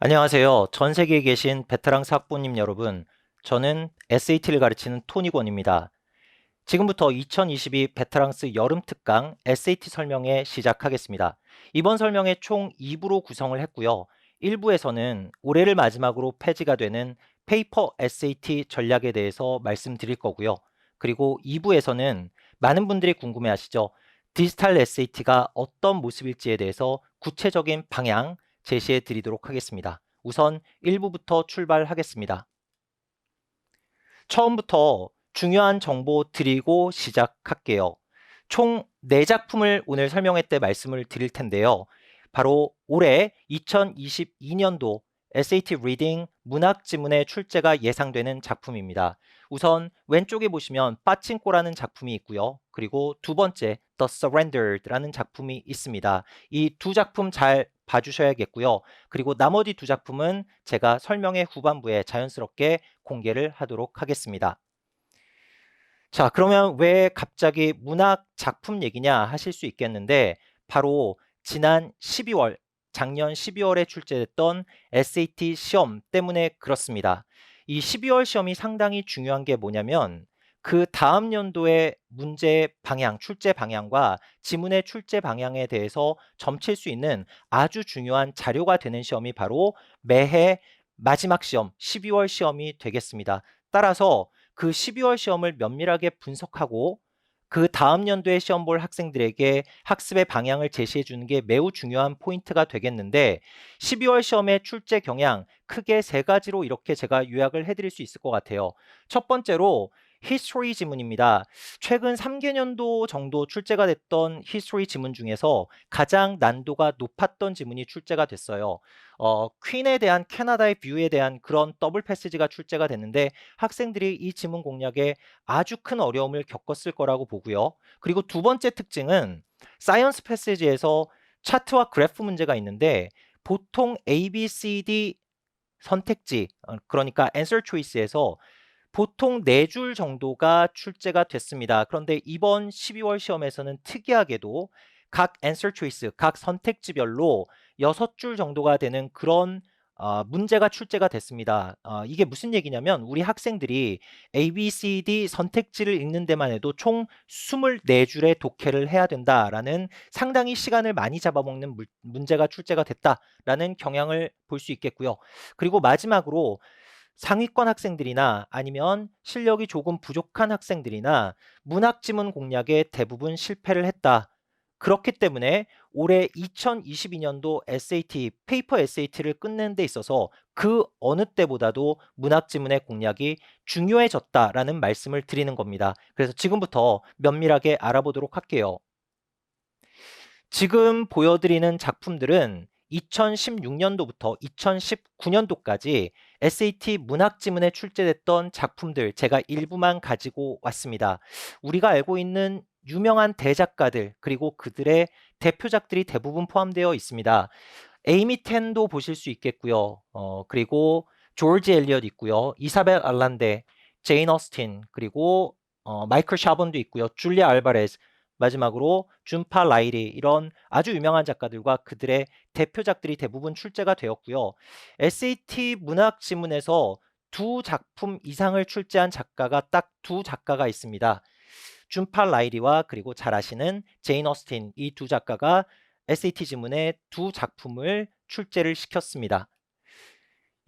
안녕하세요. 전 세계에 계신 베테랑 학부님 여러분. 저는 SAT를 가르치는 토니권입니다. 지금부터 2022 베테랑스 여름 특강 SAT 설명회 시작하겠습니다. 이번 설명회 총 2부로 구성을 했고요. 1부에서는 올해를 마지막으로 폐지가 되는 페이퍼 SAT 전략에 대해서 말씀드릴 거고요. 그리고 2부에서는 많은 분들이 궁금해하시죠. 디지털 SAT가 어떤 모습일지에 대해서 구체적인 방향 제시해 드리도록 하겠습니다. 우선 1부부터 출발하겠습니다. 처음부터 중요한 정보 드리고 시작할게요. 총 4작품을 오늘 설명회 때 말씀을 드릴 텐데요. 바로 올해 2022년도 SAT 리딩 문학 지문의 출제가 예상되는 작품입니다. 우선 왼쪽에 보시면 빠친코라는 작품이 있고요. 그리고 두 번째 The Surrendered라는 작품이 있습니다. 이 두 작품 잘 봐주셔야겠고요. 그리고 나머지 두 작품은 제가 설명의 후반부에 자연스럽게 공개를 하도록 하겠습니다. 자, 그러면 왜 갑자기 문학 작품 얘기냐 하실 수 있겠는데, 바로 지난 12월, 작년 12월에 출제됐던 SAT 시험 때문에 그렇습니다. 이 12월 시험이 상당히 중요한 게 뭐냐면, 그 다음 연도의 문제 방향, 출제 방향과 지문의 출제 방향에 대해서 점칠 수 있는 아주 중요한 자료가 되는 시험이 바로 매해 마지막 시험, 12월 시험이 되겠습니다. 따라서 그 12월 시험을 면밀하게 분석하고 그 다음 연도에 시험 볼 학생들에게 학습의 방향을 제시해 주는 게 매우 중요한 포인트가 되겠는데, 12월 시험의 출제 경향 크게 세 가지로 이렇게 제가 요약을 해드릴 수 있을 것 같아요. 첫 번째로 히스토리 지문입니다. 최근 3개년도 정도 출제가 됐던 히스토리 지문 중에서 가장 난도가 높았던 지문이 출제가 됐어요. 퀸에 대한 캐나다의 뷰에 대한 그런 더블 패시지가 출제가 됐는데, 학생들이 이 지문 공략에 아주 큰 어려움을 겪었을 거라고 보고요. 그리고 두 번째 특징은 사이언스 패시지에서 차트와 그래프 문제가 있는데, 보통 A, B, C, D 선택지, 그러니까 answer choice에서 보통 4줄 정도가 출제가 됐습니다. 그런데 이번 12월 시험에서는 특이하게도 각 answer choice, 각 선택지별로 6줄 정도가 되는 그런 문제가 출제가 됐습니다. 이게 무슨 얘기냐면 우리 학생들이 A, B, C, D 선택지를 읽는 데만 해도 총 24줄의 독해를 해야 된다라는 상당히 시간을 많이 잡아먹는 문제가 출제가 됐다라는 경향을 볼 수 있겠고요. 그리고 마지막으로 상위권 학생들이나 아니면 실력이 조금 부족한 학생들이나 문학 지문 공략에 대부분 실패를 했다. 그렇기 때문에 올해 2022년도 SAT, 페이퍼 SAT를 끝내는 데 있어서 그 어느 때보다도 문학 지문의 공략이 중요해졌다라는 말씀을 드리는 겁니다. 그래서 지금부터 면밀하게 알아보도록 할게요. 지금 보여드리는 작품들은 2016년도부터 2019년도까지 SAT 문학 지문에 출제됐던 작품들 제가 일부만 가지고 왔습니다. 우리가 알고 있는 유명한 대작가들 그리고 그들의 대표작들이 대부분 포함되어 있습니다. 에이미 텐도 보실 수 있겠고요. 그리고 조지 엘리엇 있고요. 이사벨 알란데, 제인 어스틴, 그리고 마이클 샤본도 있고요. 줄리아 알바레스, 마지막으로 준파 라이리, 이런 아주 유명한 작가들과 그들의 대표작들이 대부분 출제가 되었고요. SAT 문학 지문에서 두 작품 이상을 출제한 작가가 딱 두 작가가 있습니다. 준파 라이리와 그리고 잘 아시는 제인 어스틴, 이 두 작가가 SAT 지문에 두 작품을 출제를 시켰습니다.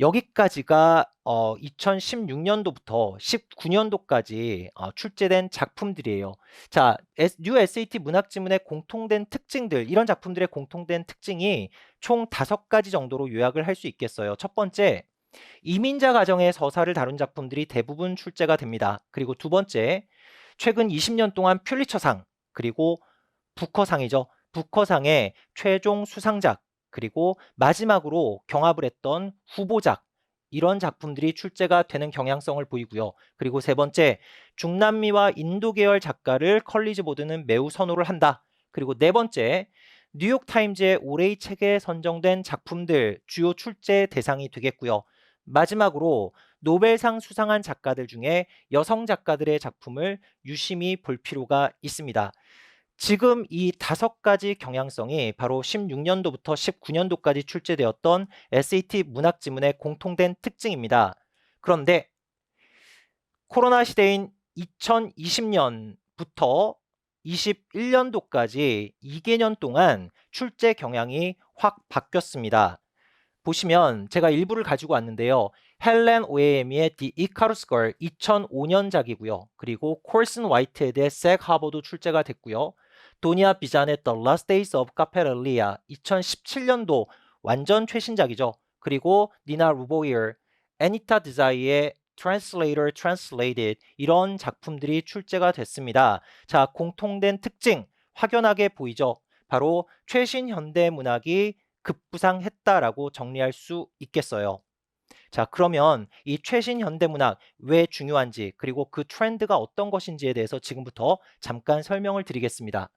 여기까지가 2016년도부터 19년도까지 출제된 작품들이에요. 자, 뉴 SAT 문학 지문의 공통된 특징들, 이런 작품들의 공통된 특징이 총 5가지 정도로 요약을 할 수 있겠어요. 첫 번째, 이민자 가정의 서사를 다룬 작품들이 대부분 출제가 됩니다. 그리고 두 번째, 최근 20년 동안 퓰리처상, 그리고 부커상이죠. 부커상의 최종 수상작, 그리고 마지막으로 경합을 했던 후보작, 이런 작품들이 출제가 되는 경향성을 보이고요. 그리고 세 번째, 중남미와 인도 계열 작가를 컬리지 보드는 매우 선호를 한다. 그리고 네 번째, 뉴욕타임즈의 올해의 책에 선정된 작품들 주요 출제 대상이 되겠고요. 마지막으로 노벨상 수상한 작가들 중에 여성 작가들의 작품을 유심히 볼 필요가 있습니다. 지금 이 5가지 경향성이 바로 16년도부터 19년도까지 출제되었던 SAT 문학 지문의 공통된 특징입니다. 그런데 코로나 시대인 2020년부터 21년도까지 2개년 동안 출제 경향이 확 바뀌었습니다. 보시면 제가 일부를 가지고 왔는데요. 헬렌 오에미의 The Icarus Girl 2005년작이고요. 그리고 콜슨 화이트헤드의 색 하버도 출제가 됐고요. 도니아 비잔의 The Last Days of Caperelia 2017년도 완전 최신작이죠. 그리고 니나 루보이어, 애니타 드자이의 Translator Translated 이런 작품들이 출제가 됐습니다. 자, 공통된 특징 확연하게 보이죠. 바로 최신 현대 문학이 급부상했다라고 정리할 수 있겠어요. 자, 그러면 이 최신 현대문학 왜 중요한지 그리고 그 트렌드가 어떤 것인지에 대해서 지금부터 잠깐 설명을 드리겠습니다.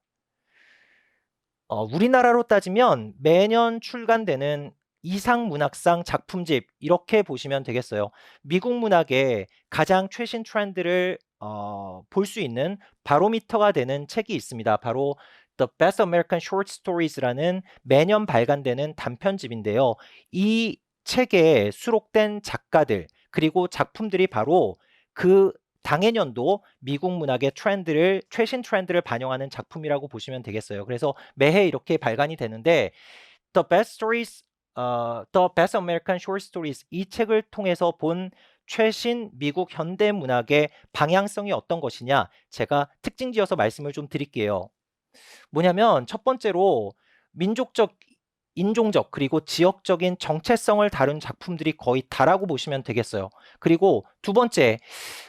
우리나라로 따지면 매년 출간되는 이상문학상 작품집 이렇게 보시면 되겠어요. 미국 문학의 가장 최신 트렌드를 볼 수 있는 바로미터가 되는 책이 있습니다. 바로 The Best American Short Stories라는 매년 발간되는 단편집인데요. 이 책에 수록된 작가들 그리고 작품들이 바로 그 당해년도 미국 문학의 트렌드를 최신 트렌드를 반영하는 작품이라고 보시면 되겠어요. 그래서 매해 이렇게 발간이 되는데 The Best Stories, The Best American Short Stories 이 책을 통해서 본 최신 미국 현대 문학의 방향성이 어떤 것이냐 제가 특징지어서 말씀을 좀 드릴게요. 뭐냐면 첫 번째로 민족적, 인종적 그리고 지역적인 정체성을 다룬 작품들이 거의 다라고 보시면 되겠어요. 그리고 두 번째,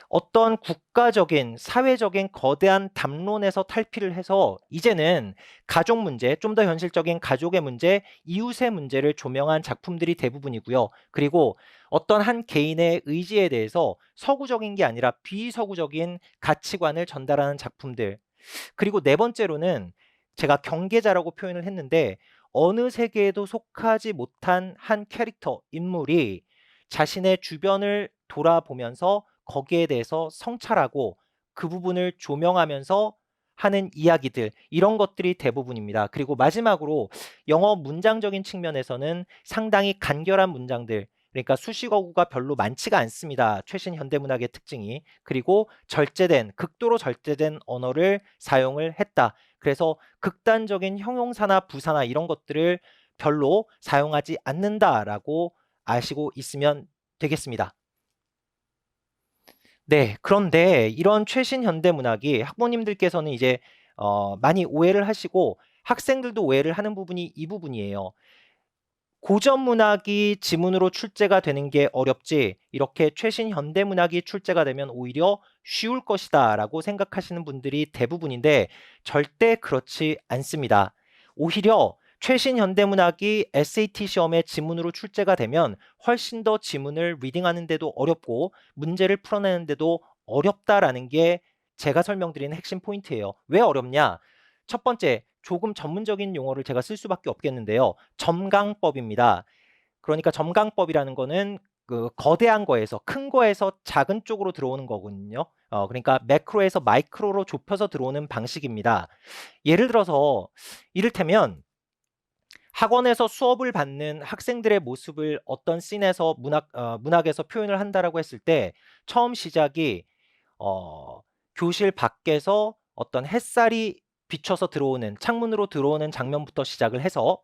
어떤 국가적인 사회적인 거대한 담론에서 탈피를 해서 이제는 가족 문제, 좀 더 현실적인 가족의 문제, 이웃의 문제를 조명한 작품들이 대부분이고요. 그리고 어떤 한 개인의 의지에 대해서 서구적인 게 아니라 비서구적인 가치관을 전달하는 작품들. 그리고 네 번째로는 제가 경계자라고 표현을 했는데 어느 세계에도 속하지 못한 한 캐릭터, 인물이 자신의 주변을 돌아보면서 거기에 대해서 성찰하고 그 부분을 조명하면서 하는 이야기들, 이런 것들이 대부분입니다. 그리고 마지막으로 영어 문장적인 측면에서는 상당히 간결한 문장들, 그러니까 수식어구가 별로 많지가 않습니다. 최신 현대문학의 특징이. 그리고 극도로 절제된 언어를 사용을 했다. 그래서 극단적인 형용사나 부사나 이런 것들을 별로 사용하지 않는다라고 아시고 있으면 되겠습니다. 네, 그런데 이런 최신 현대 문학이 학부모님들께서는 이제 많이 오해를 하시고 학생들도 오해를 하는 부분이 이 부분이에요. 고전 문학이 지문으로 출제가 되는 게 어렵지 이렇게 최신 현대 문학이 출제가 되면 오히려 쉬울 것이다라고 생각하시는 분들이 대부분인데 절대 그렇지 않습니다. 오히려 최신 현대 문학이 SAT 시험에 지문으로 출제가 되면 훨씬 더 지문을 리딩하는 데도 어렵고 문제를 풀어내는 데도 어렵다라는 게 제가 설명드리는 핵심 포인트예요. 왜 어렵냐? 첫 번째, 조금 전문적인 용어를 제가 쓸 수밖에 없겠는데요. 점강법입니다. 그러니까 점강법이라는 거는 그 거대한 거에서 큰 거에서 작은 쪽으로 들어오는 거거든요. 그러니까 매크로에서 마이크로로 좁혀서 들어오는 방식입니다. 예를 들어서 이를테면 학원에서 수업을 받는 학생들의 모습을 어떤 씬에서 문학에서 표현을 한다라고 했을 때 처음 시작이 어, 교실 밖에서 어떤 햇살이 비춰서 들어오는 창문으로 들어오는 장면부터 시작을 해서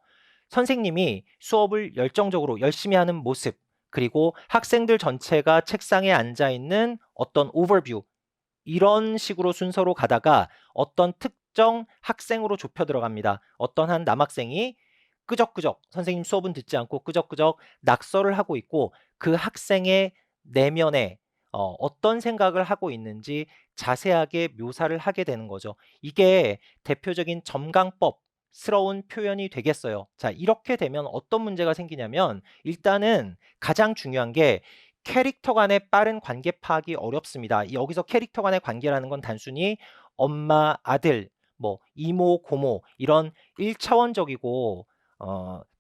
선생님이 수업을 열정적으로 열심히 하는 모습 그리고 학생들 전체가 책상에 앉아 있는 어떤 오버뷰 이런 식으로 순서로 가다가 어떤 특정 학생으로 좁혀 들어갑니다. 어떤 한 남학생이 끄적끄적 선생님 수업은 듣지 않고 끄적끄적 낙서를 하고 있고 그 학생의 내면에 어떤 생각을 하고 있는지 자세하게 묘사를 하게 되는 거죠. 이게 대표적인 점강법스러운 표현이 되겠어요. 자, 이렇게 되면 어떤 문제가 생기냐면 일단은 가장 중요한 게 캐릭터 간의 빠른 관계 파악이 어렵습니다. 여기서 캐릭터 간의 관계라는 건 단순히 엄마, 아들, 뭐 이모, 고모 이런 1차원적이고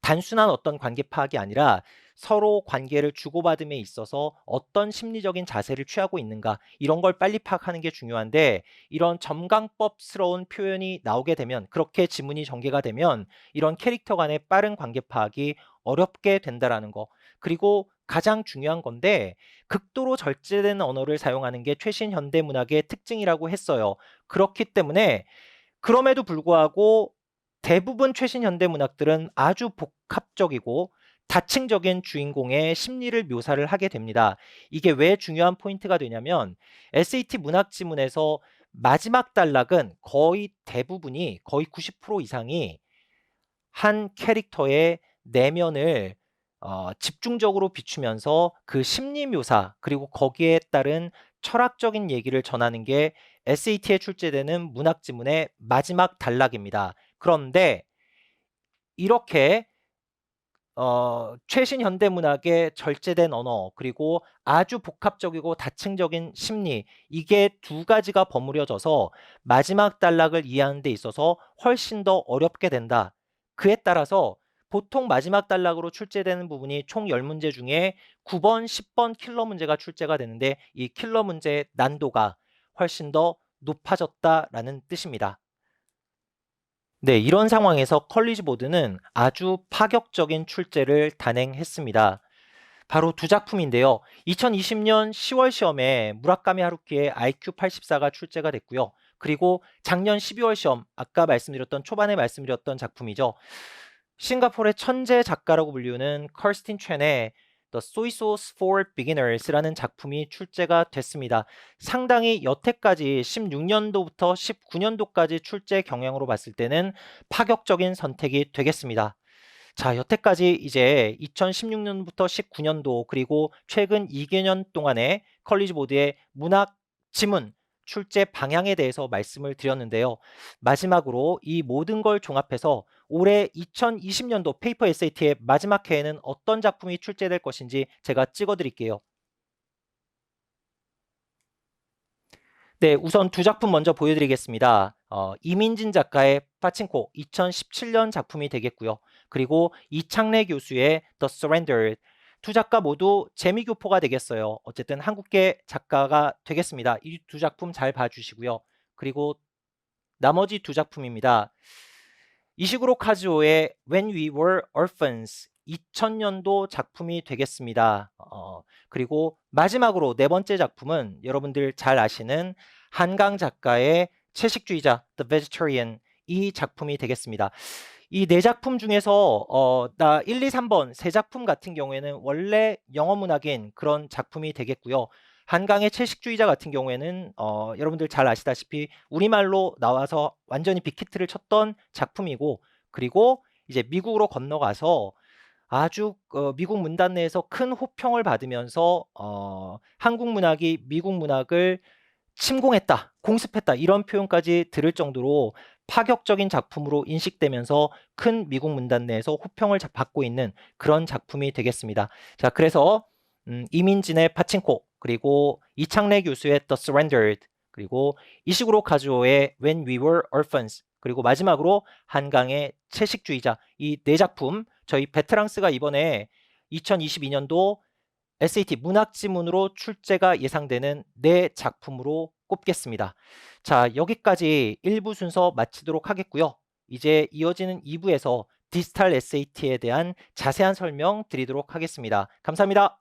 단순한 어떤 관계 파악이 아니라 서로 관계를 주고받음에 있어서 어떤 심리적인 자세를 취하고 있는가 이런 걸 빨리 파악하는 게 중요한데 이런 점강법스러운 표현이 나오게 되면 그렇게 지문이 전개가 되면 이런 캐릭터 간의 빠른 관계 파악이 어렵게 된다라는 거. 그리고 가장 중요한 건데 극도로 절제된 언어를 사용하는 게 최신 현대 문학의 특징이라고 했어요. 그렇기 때문에 그럼에도 불구하고 대부분 최신 현대 문학들은 아주 복합적이고 다층적인 주인공의 심리를 묘사를 하게 됩니다. 이게 왜 중요한 포인트가 되냐면 SAT 문학 지문에서 마지막 단락은 거의 대부분이 거의 90% 이상이 한 캐릭터의 내면을 집중적으로 비추면서 그 심리 묘사 그리고 거기에 따른 철학적인 얘기를 전하는 게 SAT에 출제되는 문학 지문의 마지막 단락입니다. 그런데 이렇게 최신 현대 문학의 절제된 언어 그리고 아주 복합적이고 다층적인 심리 이게 두 가지가 버무려져서 마지막 단락을 이해하는 데 있어서 훨씬 더 어렵게 된다. 그에 따라서 보통 마지막 단락으로 출제되는 부분이 총 10문제 중에 9번, 10번 킬러 문제가 출제가 되는데 이 킬러 문제의 난도가 훨씬 더 높아졌다라는 뜻입니다. 네, 이런 상황에서 컬리지 보드는 아주 파격적인 출제를 단행했습니다. 바로 두 작품인데요. 2020년 10월 시험에 무라카미 하루키의 IQ 84가 출제가 됐고요. 그리고 작년 12월 시험, 아까 말씀드렸던 초반에 말씀드렸던 작품이죠. 싱가포르의 천재 작가라고 불리우는 커스틴 첸의 The Soy Sauce for Beginners라는 작품이 출제가 됐습니다. 상당히 여태까지 16년도부터 19년도까지 출제 경향으로 봤을 때는 파격적인 선택이 되겠습니다. 자, 여태까지 이제 2016년부터 19년도 그리고 최근 2개년 동안의 컬리지 보드의 문학 지문 출제 방향에 대해서 말씀을 드렸는데요. 마지막으로 이 모든 걸 종합해서 올해 2020년도 페이퍼 SAT의 마지막 회에는 어떤 작품이 출제될 것인지 제가 찍어 드릴게요. 네, 우선 두 작품 먼저 보여드리겠습니다. 이민진 작가의 파친코 2017년 작품이 되겠고요. 그리고 이창래 교수의 The Surrender 두 작가 모두 재미교포가 되겠어요. 어쨌든 한국계 작가가 되겠습니다. 이 두 작품 잘 봐주시고요. 그리고 나머지 두 작품입니다. 이시구로 카즈오의 When We Were Orphans 2000년도 작품이 되겠습니다. 그리고 마지막으로 네 번째 작품은 여러분들 잘 아시는 한강 작가의 채식주의자 The Vegetarian 이 작품이 되겠습니다. 이 네 작품 중에서 나 1, 2, 3번 세 작품 같은 경우에는 원래 영어 문학인 그런 작품이 되겠고요. 한강의 채식주의자 같은 경우에는 여러분들 잘 아시다시피 우리말로 나와서 완전히 빅히트를 쳤던 작품이고 그리고 이제 미국으로 건너가서 아주 미국 문단 내에서 큰 호평을 받으면서 한국 문학이 미국 문학을 침공했다, 공습했다 이런 표현까지 들을 정도로 파격적인 작품으로 인식되면서 큰 미국 문단 내에서 호평을 받고 있는 그런 작품이 되겠습니다. 자, 그래서 이민진의 파친코 그리고 이창래 교수의 The Surrendered 그리고 이시구로 카즈오의 When We Were Orphans 그리고 마지막으로 한강의 채식주의자 이 네 작품 저희 베테랑스가 이번에 2022년도 SAT 문학지문으로 출제가 예상되는 네 작품으로 꼽겠습니다. 자, 여기까지 1부 순서 마치도록 하겠고요. 이제 이어지는 2부에서 디지털 SAT에 대한 자세한 설명 드리도록 하겠습니다. 감사합니다.